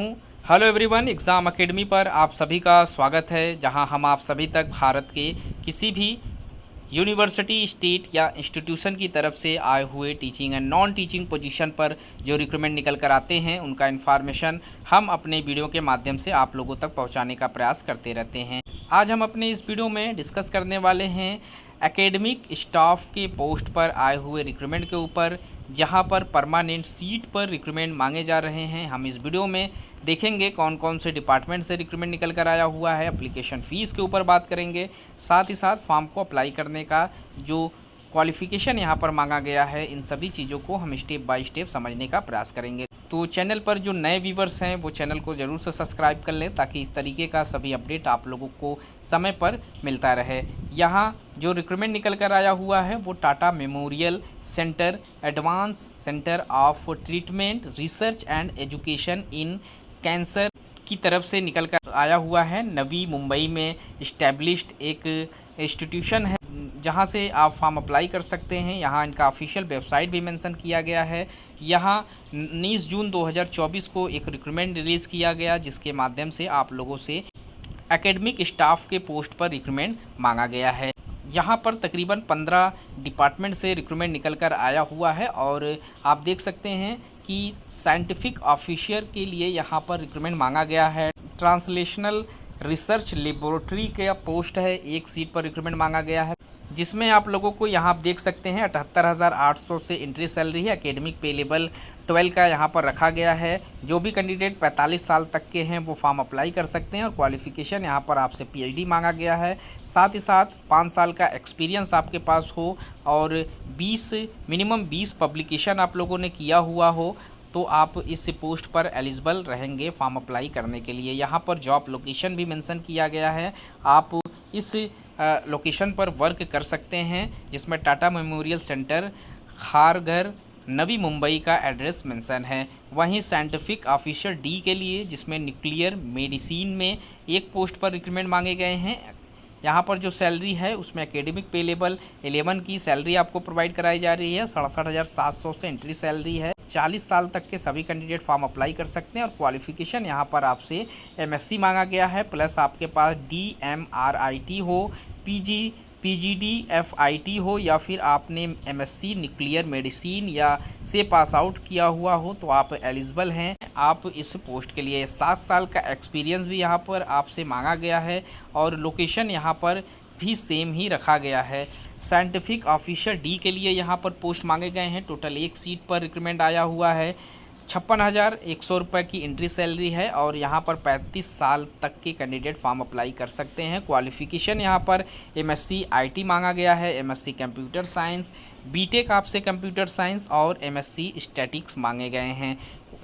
Hello everyone, exam academy पर आप सभी का स्वागत है, जहां हम आप सभी तक भारत के किसी भी यूनिवर्सिटी, स्टेट या इंस्टीट्यूशन की तरफ से आए हुए teaching and non teaching position पर जो रिक्रूटमेंट निकल कर आते हैं उनका इन्फॉर्मेशन हम अपने वीडियो के माध्यम से आप लोगों तक पहुंचाने का प्रयास करते रहते हैं। आज हम अपने इस वीडियो में डिस्कस करने वाले हैं एकेडमिक स्टाफ के पोस्ट पर आए हुए रिक्रूटमेंट के ऊपर, जहां पर परमानेंट सीट पर रिक्रूटमेंट मांगे जा रहे हैं। हम इस वीडियो में देखेंगे कौन कौन से डिपार्टमेंट से रिक्रूटमेंट निकल कर आया हुआ है, एप्लीकेशन फ़ीस के ऊपर बात करेंगे, साथ ही साथ फॉर्म को अप्लाई करने का जो क्वालिफ़िकेशन यहाँ पर मांगा गया है, इन सभी चीज़ों को हम स्टेप बाय स्टेप समझने का प्रयास करेंगे। तो चैनल पर जो नए व्यूवर्स हैं वो चैनल को ज़रूर से सब्सक्राइब कर लें, ताकि इस तरीके का सभी अपडेट आप लोगों को समय पर मिलता रहे। यहाँ जो रिक्रूटमेंट निकल कर आया हुआ है वो Tata memorial centre advance centre of treatment research and education in cancer की तरफ से निकल कर आया हुआ है। नवी मुंबई में इस्टेब्लिश्ड एक इंस्टीट्यूशन है, जहां से आप फॉर्म अप्लाई कर सकते हैं। यहाँ इनका ऑफिशियल वेबसाइट भी मेंशन किया गया है। यहाँ 19 जून 2024 को एक रिक्रूटमेंट रिलीज़ किया गया, जिसके माध्यम से आप लोगों से एकेडमिक स्टाफ के पोस्ट पर रिक्रूटमेंट मांगा गया है। यहाँ पर तकरीबन 15 डिपार्टमेंट से रिक्रूटमेंट निकल कर आया हुआ है, और आप देख सकते हैं कि साइंटिफिक ऑफिसर के लिए यहाँ पर रिक्रूटमेंट मांगा गया है। ट्रांसलेशनल रिसर्च लेबोरेटरी का पोस्ट है, एक सीट पर रिक्रूटमेंट मांगा गया है, जिसमें आप लोगों को यहाँ आप देख सकते हैं 78,800 से एंट्री सैलरी है। एकेडमिक पे लेवल 12 का यहाँ पर रखा गया है। जो भी कैंडिडेट 45 साल तक के हैं वो फॉर्म अप्लाई कर सकते हैं, और क्वालिफ़िकेशन यहाँ पर आपसे पीएचडी मांगा गया है। साथ ही साथ 5 साल का एक्सपीरियंस आपके पास हो, और मिनिमम 20 पब्लिकेशन आप लोगों ने किया हुआ हो, तो आप इस पोस्ट पर एलिजिबल रहेंगे फॉर्म अप्लाई करने के लिए। यहाँ पर जॉब लोकेशन भी मेंशन किया गया है। आप इस लोकेशन पर वर्क कर सकते हैं, जिसमें टाटा मेमोरियल सेंटर खारघर नवी मुंबई का एड्रेस मेंशन है। वहीं साइंटिफिक ऑफिसर डी के लिए, जिसमें न्यूक्लियर मेडिसिन में एक पोस्ट पर रिक्रूटमेंट मांगे गए हैं। यहाँ पर जो सैलरी है उसमें एकेडमिक पे लेवल 11 की सैलरी आपको प्रोवाइड कराई जा रही है। 67,700 से एंट्री सैलरी है। 40 साल तक के सभी कैंडिडेट फॉर्म अप्लाई कर सकते हैं, और क्वालिफ़िकेशन यहाँ पर आपसे एमएससी मांगा गया है, प्लस आपके पास DMRIT हो, PGD-FIT हो, या फिर आपने एमएससी न्यूक्लियर मेडिसिन या से पास आउट किया हुआ हो, तो आप एलिजिबल हैं आप इस पोस्ट के लिए। 7 साल का एक्सपीरियंस भी यहाँ पर आपसे मांगा गया है, और लोकेशन यहाँ पर भी सेम ही रखा गया है। साइंटिफिक ऑफिसर डी के लिए यहाँ पर पोस्ट मांगे गए हैं। टोटल एक सीट पर रिक्रूटमेंट आया हुआ है। 56,100 रुपये की एंट्री सैलरी है, और यहाँ पर 35 साल तक के कैंडिडेट फॉर्म अप्लाई कर सकते हैं। क्वालिफ़िकेशन यहाँ पर MSc IT मांगा गया है, MSc कंप्यूटर साइंस, बीटेक आपसे कंप्यूटर साइंस, और MSc स्टैटिक्स मांगे गए हैं।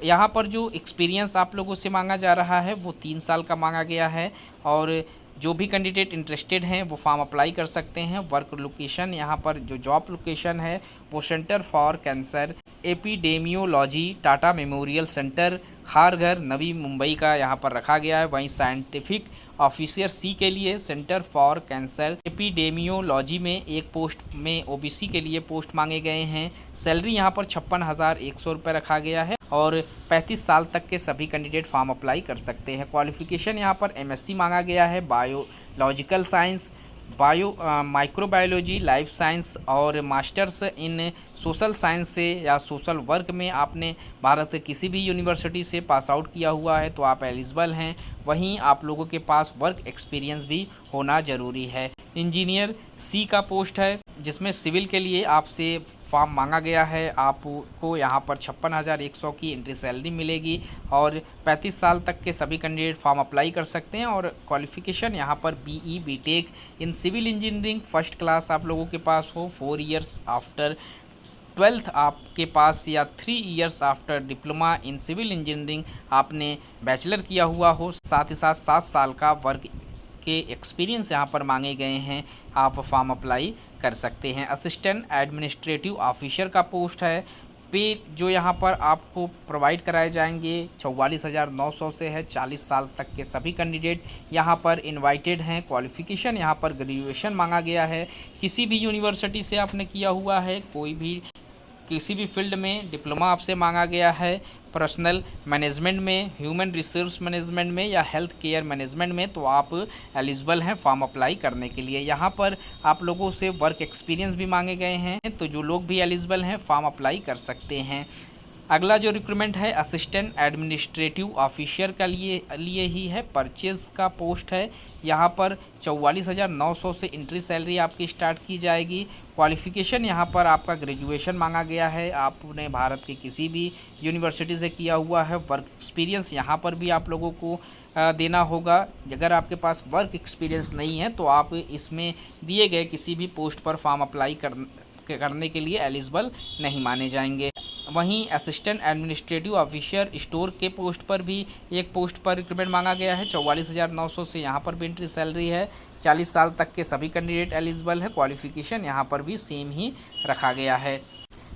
यहाँ पर जो एक्सपीरियंस आप लोगों से मांगा जा रहा है वो 3 साल का मांगा गया है, और जो भी कैंडिडेट इंटरेस्टेड हैं वो फॉर्म अप्लाई कर सकते हैं। वर्क लोकेशन यहाँ पर जो जॉब लोकेशन है वो centre for cancer epidemiology Tata memorial centre Kharghar Navi Mumbai का यहाँ पर रखा गया है। वहीं साइंटिफिक ऑफिसर सी के लिए सेंटर फॉर कैंसर एपिडेमियोलॉजी में एक पोस्ट में OBC के लिए पोस्ट मांगे गए हैं। सैलरी यहाँ पर 56,100 रुपये रखा गया है, और 35 साल तक के सभी कैंडिडेट फॉर्म अप्लाई कर सकते हैं। क्वालिफ़िकेशन यहाँ पर MSc मांगा गया है, biological science, microbiology, life science, और मास्टर्स इन सोशल साइंस से या सोशल वर्क में आपने भारत के किसी भी यूनिवर्सिटी से पास आउट किया हुआ है तो आप एलिजिबल हैं। वहीं आप लोगों के पास वर्क एक्सपीरियंस भी होना ज़रूरी है। इंजीनियर सी का पोस्ट है, जिसमें सिविल के लिए आपसे फॉर्म मांगा गया है। आपको यहाँ पर 56,100 की एंट्री सैलरी मिलेगी, और 35 साल तक के सभी कैंडिडेट फॉर्म अप्लाई कर सकते हैं। और क्वालिफ़िकेशन यहाँ पर BE BTech in civil engineering first class आप लोगों के पास हो, 4 ईयर्स आफ्टर 12th आपके पास, या 3 years after diploma in civil engineering आपने बैचलर किया हुआ हो। साथ ही साथ 7 साल का वर्क के एक्सपीरियंस यहाँ पर मांगे गए हैं। आप फॉर्म अप्लाई कर सकते हैं। असिस्टेंट एडमिनिस्ट्रेटिव ऑफिसर का पोस्ट है। पे जो यहाँ पर आपको प्रोवाइड कराए जाएंगे 44,900 से है। 40 साल तक के सभी कैंडिडेट यहाँ पर इनवाइटेड हैं। क्वालिफ़िकेशन यहाँ पर ग्रेजुएशन मांगा गया है। किसी भी यूनिवर्सिटी से आपने किया हुआ है, कोई भी किसी भी फील्ड में डिप्लोमा आपसे मांगा गया है। पर्सनल मैनेजमेंट में, ह्यूमन रिसोर्स मैनेजमेंट में या हेल्थ केयर मैनेजमेंट में, तो आप एलिजिबल हैं फॉर्म अप्लाई करने के लिए। यहाँ पर आप लोगों से वर्क एक्सपीरियंस भी मांगे गए हैं, तो जो लोग भी एलिजिबल हैं फॉर्म अप्लाई कर सकते हैं। अगला जो रिक्रूटमेंट है असिस्टेंट एडमिनिस्ट्रेटिव ऑफिसर का लिए ही है, परचेज का पोस्ट है। यहाँ पर 44,900 से एंट्री सैलरी आपकी स्टार्ट की जाएगी। क्वालिफ़िकेशन यहाँ पर आपका ग्रेजुएशन मांगा गया है, आपने भारत के किसी भी यूनिवर्सिटी से किया हुआ है। वर्क एक्सपीरियंस यहाँ पर भी आप लोगों को देना होगा। अगर आपके पास वर्क एक्सपीरियंस नहीं है तो आप इसमें दिए गए किसी भी पोस्ट पर फॉर्म अप्लाई करने के लिए एलिजिबल नहीं माने जाएंगे। वहीं असिस्टेंट एडमिनिस्ट्रेटिव ऑफिसर स्टोर के पोस्ट पर भी एक पोस्ट पर रिक्रूटमेंट मांगा गया है। 44,900 से यहाँ पर भी एंट्री सैलरी है। 40 साल तक के सभी कैंडिडेट एलिजिबल है। क्वालिफिकेशन यहाँ पर भी सेम ही रखा गया है।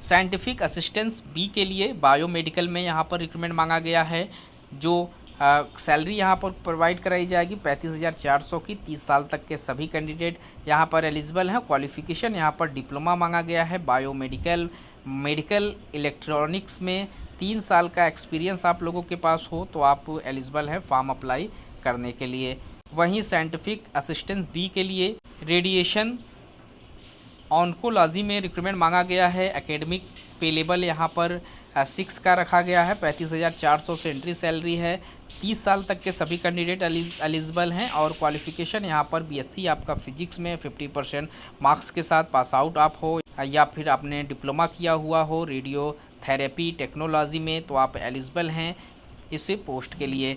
साइंटिफिक असिस्टेंस बी के लिए बायोमेडिकल में यहाँ पर रिक्रूटमेंट मांगा गया है। जो सैलरी यहाँ पर प्रोवाइड कराई जाएगी 35,400 की। 30 साल तक के सभी कैंडिडेट यहाँ पर एलिजिबल हैं। क्वालिफिकेशन यहाँ पर डिप्लोमा मांगा गया है। बायोमेडिकल, मेडिकल इलेक्ट्रॉनिक्स में 3 साल का एक्सपीरियंस आप लोगों के पास हो तो आप एलिजिबल हैं फॉर्म अप्लाई करने के लिए। वहीं साइंटिफिक असिस्टेंस बी के लिए रेडिएशन ऑन्कोलॉजी में रिक्रूटमेंट मांगा गया है। एकेडमिक पे लेवल यहाँ पर 6 का रखा गया है। 35,400 से एंट्री सैलरी है। 30 साल तक के सभी कैंडिडेट एलिजिबल हैं और क्वालिफिकेशन यहाँ पर बीएससी आपका फिजिक्स में 50% मार्क्स के साथ पास आउट आप हो या फिर आपने डिप्लोमा किया हुआ हो रेडियो थेरेपी टेक्नोलॉजी में, तो आप एलिजिबल हैं इस पोस्ट के लिए।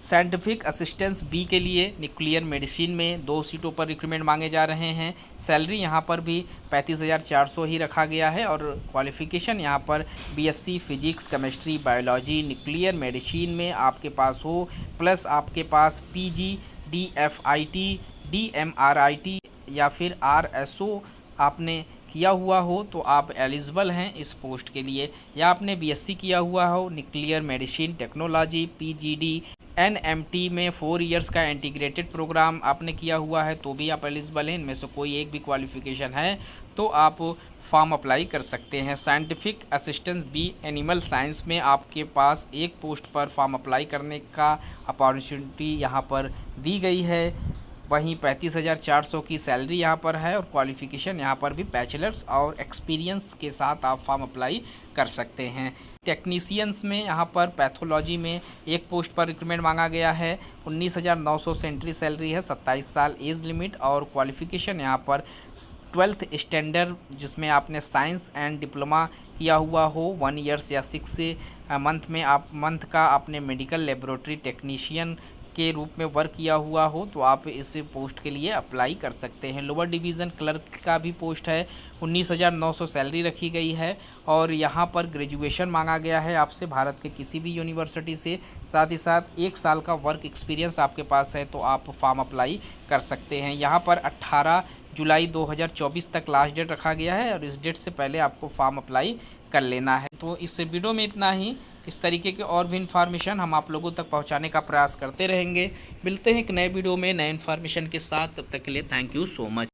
साइंटिफिक असिस्टेंस बी के लिए न्यूक्लियर मेडिसिन में 2 सीटों पर रिक्रूटमेंट मांगे जा रहे हैं। सैलरी यहाँ पर भी 35,400 ही रखा गया है और क्वालिफ़िकेशन यहाँ पर BSc physics, chemistry, biology, nuclear medicine में आपके पास हो, प्लस आपके पास पीजी, डीएफआईटी, डीएमआरआईटी या फिर आरएसओ आपने किया हुआ हो तो आप एलिजिबल हैं इस पोस्ट के लिए। या आपने बीएससी किया हुआ हो nuclear medicine technology, PGD, NMT में 4 इयर्स का इंटीग्रेटेड प्रोग्राम आपने किया हुआ है तो भी आप एलिजिबल हैं। इनमें से कोई एक भी क्वालिफ़िकेशन है तो आप फॉर्म अप्लाई कर सकते हैं। Scientific assistance B animal science में आपके पास एक पोस्ट पर फॉर्म अप्लाई करने का अपॉर्चुनिटी यहाँ पर दी गई है। वहीं 35,400 की सैलरी यहाँ पर है और क्वालिफ़िकेशन यहाँ पर भी बैचलर्स और एक्सपीरियंस के साथ आप फॉर्म अप्लाई कर सकते हैं। टेक्नीशियंस में यहाँ पर पैथोलॉजी में एक पोस्ट पर रिक्रूटमेंट मांगा गया है। 19,900 से एंट्री सैलरी है। 27 साल एज लिमिट और क्वालिफ़िकेशन यहाँ पर 12th स्टैंडर्ड जिसमें आपने साइंस एंड डिप्लोमा किया हुआ हो 1 ईयर्स या 6 मंथ का आपने मेडिकल लेबोरेटरी टेक्नीशियन के रूप में वर्क किया हुआ हो तो आप इस पोस्ट के लिए अप्लाई कर सकते हैं। लोअर डिवीज़न क्लर्क का भी पोस्ट है। 19,900 सैलरी रखी गई है और यहाँ पर ग्रेजुएशन मांगा गया है आपसे भारत के किसी भी यूनिवर्सिटी से। साथ ही साथ 1 साल का वर्क एक्सपीरियंस आपके पास है तो आप फॉर्म अप्लाई कर सकते हैं। यहाँ पर 18 जुलाई 2024 तक लास्ट डेट रखा गया है और इस डेट से पहले आपको फॉर्म अप्लाई कर लेना है। तो इस वीडियो में इतना ही। इस तरीके के और भी इन्फॉर्मेशन हम आप लोगों तक पहुंचाने का प्रयास करते रहेंगे। मिलते हैं एक नए वीडियो में नए इन्फॉर्मेशन के साथ। तब तक के लिए थैंक यू सो मच।